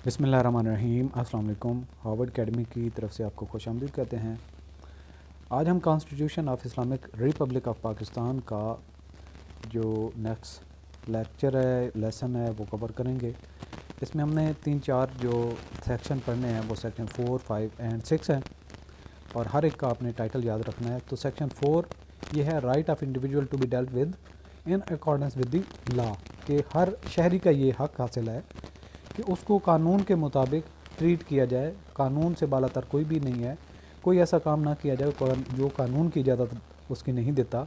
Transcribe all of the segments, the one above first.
بسم اللہ الرحمن الرحیم۔ السلام علیکم۔ ہارورڈ اکیڈمی کی طرف سے آپ کو خوش آمدید کہتے ہیں۔ آج ہم constitution of Islamic republic of Pakistan کا جو نیکسٹ لیکچر ہے، لیسن ہے، وہ کور کریں گے۔ اس میں ہم نے 3-4 جو سیکشن پڑھنے ہیں وہ سیکشن 4، 5 اینڈ 6 ہیں، اور ہر ایک کا آپ نے ٹائٹل یاد رکھنا ہے۔ تو سیکشن 4 یہ ہے right of individual to be dealt with in accordance with the law, کہ ہر شہری کا یہ حق حاصل ہے کہ اس کو قانون کے مطابق ٹریٹ کیا جائے۔ قانون سے بالا تر کوئی بھی نہیں ہے، کوئی ایسا کام نہ کیا جائے جو قانون کی اجازت اس کی نہیں دیتا،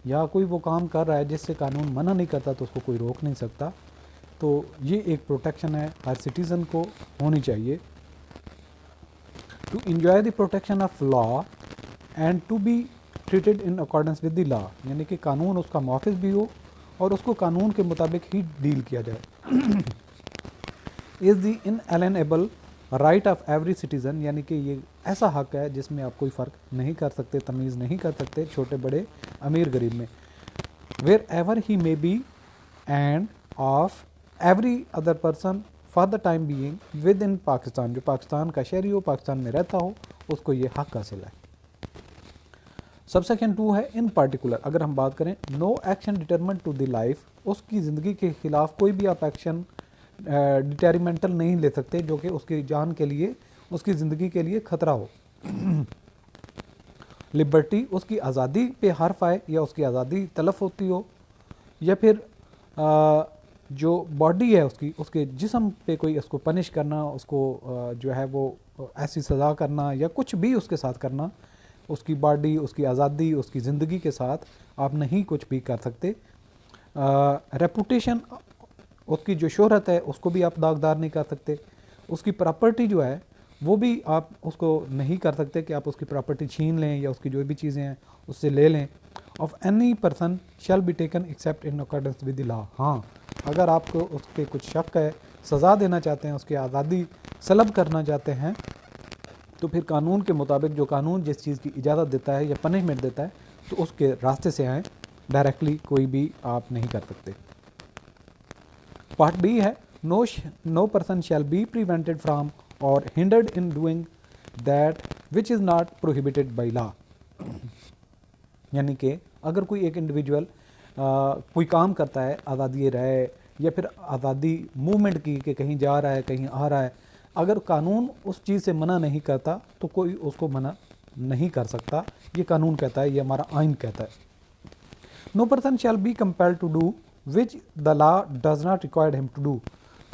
یا کوئی وہ کام کر رہا ہے جس سے قانون منع نہیں کرتا تو اس کو کوئی روک نہیں سکتا۔ تو یہ ایک پروٹیکشن ہے، ہر سٹیزن کو ہونی چاہیے۔ To enjoy the protection of law and to be treated in accordance with the law, یعنی کہ قانون اس کا محافظ بھی ہو اور اس کو قانون کے مطابق ہی ڈیل کیا جائے۔ از دی انalienable رائٹ آف ایوری سٹیزن، یعنی کہ یہ ایسا حق ہے جس میں آپ کوئی فرق نہیں کر سکتے، تمیز نہیں کر سکتے چھوٹے بڑے، امیر غریب میں۔ Wherever he may be and of every other person for the time being within Pakistan, جو پاکستان کا شہری ہو، پاکستان میں رہتا ہو، اس کو یہ حق حاصل ہے۔ سب سیکشن 2 ہے ان پارٹیکولر، اگر ہم بات کریں no action detriment to the life, اس کی زندگی کے خلاف کوئی بھی آپ ایکشن ڈٹرمنٹل نہیں لے سکتے جو کہ اس کی جان کے لیے، اس کی زندگی کے لیے خطرہ ہو۔ لبرٹی، اس کی آزادی پہ حرف آئے یا اس کی آزادی تلف ہوتی ہو، یا پھر جو باڈی ہے اس کے جسم پہ کوئی اس کو پنش کرنا، اس کو جو ہے وہ ایسی سزا کرنا یا کچھ بھی اس کے ساتھ کرنا، اس کی باڈی، اس کی آزادی، اس کی زندگی کے ساتھ آپ نہیں کچھ بھی کر سکتے۔ ریپوٹیشن، اس کی جو شہرت ہے اس کو بھی آپ داغدار نہیں کر سکتے۔ اس کی پراپرٹی جو ہے وہ بھی آپ اس کو نہیں کر سکتے کہ آپ اس کی پراپرٹی چھین لیں یا اس کی جو بھی چیزیں ہیں اس سے لے لیں۔ Of any person shall be taken except in accordance with the law, ہاں اگر آپ کو اس پہ کچھ شک ہے، سزا دینا چاہتے ہیں، اس کی آزادی سلب کرنا چاہتے ہیں، تو پھر قانون کے مطابق جو قانون جس چیز کی اجازت دیتا ہے یا پنشمنٹ دیتا ہے تو اس کے راستے سے آئیں، ڈائریکٹلی کوئی بھی آپ نہیں کر سکتے۔ پارٹ بی ہے no person shall be پریونٹڈ from اور hundred in doing that which is not prohibited by law, یعنی کہ اگر کوئی ایک انڈیویجول کوئی کام کرتا ہے آزادی رائے یا پھر آزادی موومنٹ کی، کہ کہیں جا رہا ہے، کہیں آ رہا ہے، اگر قانون اس چیز سے منع نہیں کرتا تو کوئی اس کو منع نہیں کر سکتا، یہ قانون کہتا ہے، یہ ہمارا آئین کہتا ہے۔ No person shall be compelled to do which the law does not require him to do,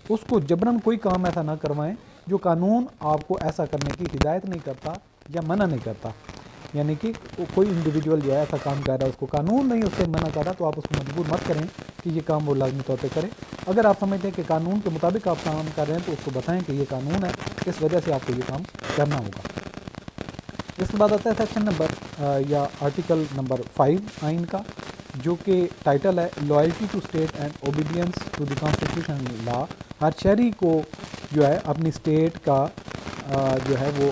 اس کو جبراً کوئی کام ایسا نہ کروائیں جو قانون آپ کو ایسا کرنے کی ہدایت نہیں کرتا یا منع نہیں کرتا، یعنی کہ کوئی انڈیویجول جو ہے ایسا کام کر رہا ہے، اس کو قانون نہیں اس سے منع کر رہا، تو آپ اس کو مجبور مت کریں کہ یہ کام وہ لازمی طور پہ کرے۔ اگر آپ سمجھتے ہیں کہ قانون کے مطابق آپ کام کر رہے ہیں تو اس کو بتائیں کہ یہ قانون ہے، اس وجہ سے آپ کو یہ کام کرنا ہوگا۔ اس کے بعد آتا ہے سیکشن نمبر یا آرٹیکل نمبر 5 آئین کا، جو کہ ٹائٹل ہے loyalty to state and obedience to the constitution law, ہر شہری کو جو ہے اپنی اسٹیٹ کا جو ہے وہ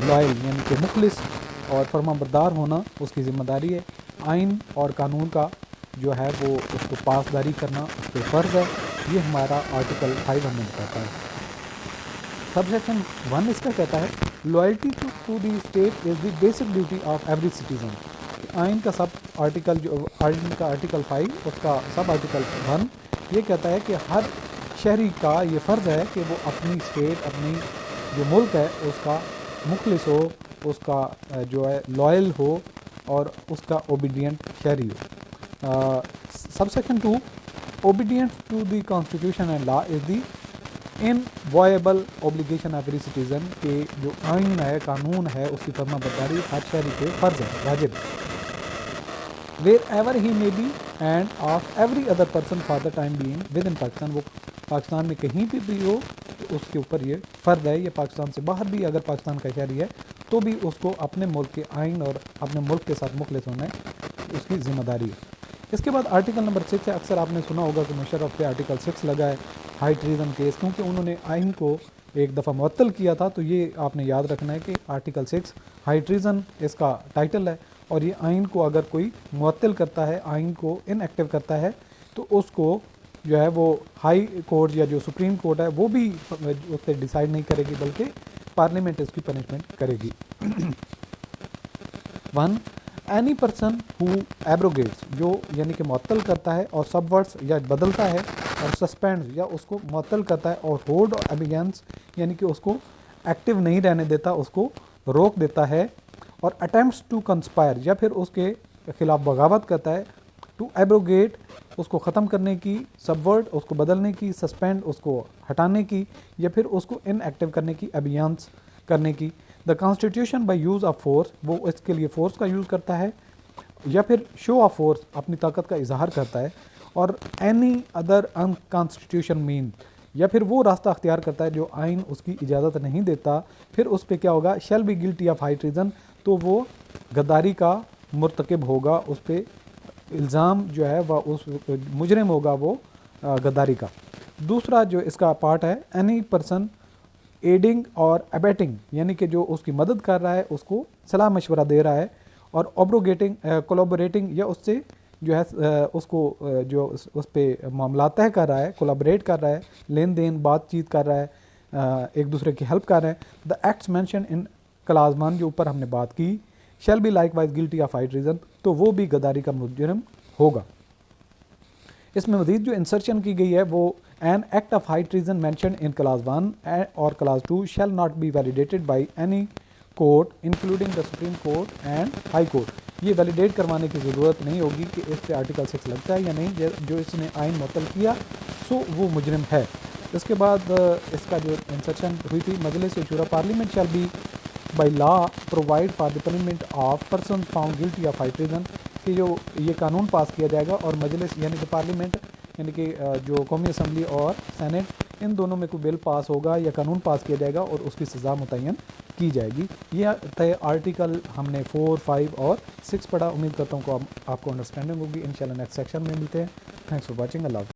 لائل یعنی کہ مخلص اور فرما بردار ہونا اس کی ذمہ داری ہے۔ آئین اور قانون کا جو ہے وہ اس کو پاسداری کرنا اس پہ فرض ہے، یہ ہمارا آرٹیکل 5 ہمیں بتاتا ہے۔ سب سیکشن 1 اس کا کہتا ہے loyalty to the state is the basic duty of every citizen. آئین کا سب آرٹیکل جو آئین کا آرٹیکل 5 اس کا سب آرٹیکل 1 یہ کہتا ہے کہ ہر شہری کا یہ فرض ہے کہ وہ اپنی اسٹیٹ، اپنی جو ملک ہے اس کا مخلص ہو، اس کا جو ہے لائل ہو اور اس کا اوبیڈینٹ شہری ہو۔ Sub section 2 obedience to the constitution and law is the inviolable obligation of every citizen, کہ جو آئین ہے، قانون ہے، اس کی فرما برداری ہر شہری پہ فرض ہے، واجب۔ Wherever he may be and of every other person for the time being within Pakistan, وہ پاکستان میں کہیں بھی ہو تو اس کے اوپر یہ فرض ہے، یہ پاکستان سے باہر بھی اگر پاکستان کا شہری ہے تو بھی اس کو اپنے ملک کے آئین اور اپنے ملک کے ساتھ مخلص ہونا ہے، اس کی ذمہ داری ہے۔ اس کے بعد آرٹیکل نمبر 6 ہے، اکثر آپ نے سنا ہوگا کہ مشرف پہ آرٹیکل 6 لگا ہے، ہائی ٹریزن کیس، کیونکہ انہوں نے آئین کو ایک دفعہ معطل کیا تھا، تو یہ آپ نے یاد رکھنا ہے کہ آرٹیکل 6 ہائی ٹریزن اس کا ٹائٹل ہے، اور یہ آئین کو اگر کوئی معطل کرتا ہے، آئین کو ان ایکٹیو کرتا ہے، تو اس کو جو ہے وہ ہائی کورٹ یا جو سپریم کورٹ ہے وہ بھی اس پہ ڈیسائیڈ نہیں کرے گی، بلکہ پارلیمنٹ اس کی پنشمنٹ کرے گی۔ 1 اینی پرسن ہو ایبروگیٹس، جو یعنی کہ معطل کرتا ہے اور سبورٹس یا بدلتا ہے، اور سسپینڈ یا اس کو معطل کرتا ہے، اور ہولڈ اور ابیگینس یعنی کہ اس کو ایکٹیو نہیں رہنے دیتا، اس کو روک دیتا ہے، اور اٹیمپٹس ٹو کنسپائر یا پھر اس کے خلاف بغاوت کرتا ہے، ٹو ایبروگیٹ اس کو ختم کرنے کی، سبورٹ اس کو بدلنے کی، سسپینڈ اس کو ہٹانے کی، یا پھر اس کو ان ایکٹیو کرنے کی، ابیانس کرنے کی۔ The constitution by use of force, وہ اس کے لیے فورس کا یوز کرتا ہے، یا پھر شو آف فورس اپنی طاقت کا اظہار کرتا ہے، اور اینی ادر انکانسٹیٹیوشن مین، یا پھر وہ راستہ اختیار کرتا ہے جو آئین اس کی اجازت نہیں دیتا، پھر اس پہ کیا ہوگا، shall be guilty of high treason, تو وہ غداری کا مرتکب ہوگا، اس پہ الزام جو ہے وہ اس مجرم ہوگا وہ غداری کا۔ دوسرا جو اس کا پارٹ ہے، اینی پرسن ایڈنگ اور ابیٹنگ، یعنی کہ جو اس کی مدد کر رہا ہے، اس کو صلاح مشورہ دے رہا ہے، اور اوبروگیٹنگ کولیبوریٹنگ، یا اس سے جو ہے اس کو جو اس پہ معاملات طے کر رہا ہے، کولیبریٹ کر رہا ہے، لین دین بات چیت کر رہا ہے، ایک دوسرے کی ہیلپ کر رہے ہیں۔ The acts mention in clause 1 جو اوپر ہم نے بات کی، shall be likewise guilty of high treason, تو وہ بھی غداری کا مجرم ہوگا۔ اس میں مزید جو انسرشن کی گئی ہے وہ an act of high treason mention in clause 1 اور clause 2 shall not be validated by any court including the supreme court and high court. یہ ویلیڈیٹ کروانے کی ضرورت نہیں ہوگی کہ اس پہ آرٹیکل 6 لگتا ہے یا نہیں، جو اس نے آئین معطل کیا سو وہ مجرم ہے۔ اس کے بعد اس کا جو انسرشن ہوئی تھی، Majlis Shura parliament shall be by law provide for the punishment of person found guilty of high treason, کہ جو یہ قانون پاس کیا جائے گا، اور مجلس یعنی کہ پارلیمنٹ یعنی کہ جو قومی اسمبلی اور سینٹ، ان دونوں میں کوئی بل پاس ہوگا یا قانون پاس کیا جائے گا اور اس کی سزا متعین کی جائے گی۔ یہ طے آرٹیکل ہم نے 4، 5 اور 6 پڑھا۔ امید کرتا ہوں کہ آپ کو انڈرسٹینڈنگ ہوگی۔ انشاءاللہ نیکسٹ سیکشن میں ملتے ہیں۔ Thanks for watching. اللہ حافظ۔